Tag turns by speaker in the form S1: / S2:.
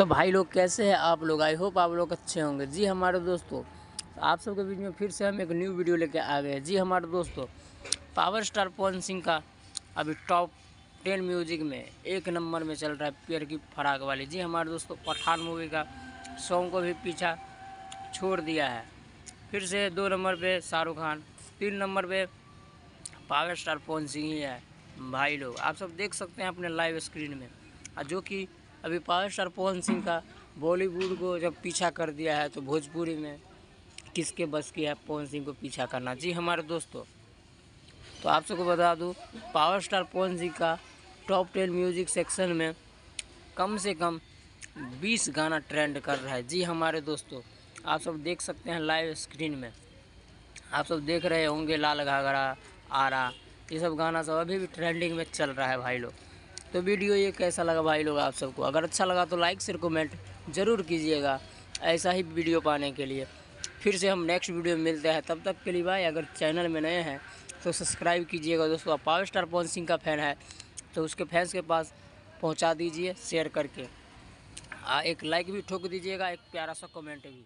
S1: तो भाई लोग कैसे हैं आप लोग। आई होप आप लोग अच्छे होंगे। जी हमारे दोस्तों, आप सबके बीच में फिर से हम एक न्यू वीडियो लेके आ गए। जी हमारे दोस्तों, पावर स्टार पवन सिंह का अभी टॉप 10 म्यूजिक में 1 नंबर में चल रहा है पैर की फराक वाली। जी हमारे दोस्तों, पठान मूवी का सॉन्ग को भी पीछा छोड़ दिया है। फिर से 2 नंबर पे शाहरुख खान, 3 नंबर पे पावर स्टार पवन सिंह ही है। भाई लोग आप सब देख सकते हैं अपने लाइव स्क्रीन में, जो कि अभी पावर स्टार पवन सिंह का बॉलीवुड को जब पीछा कर दिया है तो भोजपुरी में किसके बस की है पवन सिंह को पीछा करना। जी हमारे दोस्तों, तो आप सबको बता दूं, पावर स्टार पवन सिंह का टॉप 10 म्यूजिक सेक्शन में कम से कम 20 गाना ट्रेंड कर रहा है। जी हमारे दोस्तों, आप सब देख सकते हैं लाइव स्क्रीन में, आप सब देख रहे होंगे लाल घाघरा, आरा, ये सब गाना सब अभी भी ट्रेंडिंग में चल रहा है भाई लोग। तो वीडियो ये कैसा लगा भाई लोग आप सबको? अगर अच्छा लगा तो लाइक शेयर कमेंट ज़रूर कीजिएगा ऐसा ही वीडियो पाने के लिए। फिर से हम नेक्स्ट वीडियो में मिलते हैं, तब तक के लिए बाय। अगर चैनल में नए हैं तो सब्सक्राइब कीजिएगा दोस्तों। आप पावर स्टार पवन सिंह का फ़ैन है तो उसके फैंस के पास पहुंचा दीजिए शेयर करके। एक लाइक भी ठोक दीजिएगा, एक प्यारा सा कमेंट भी।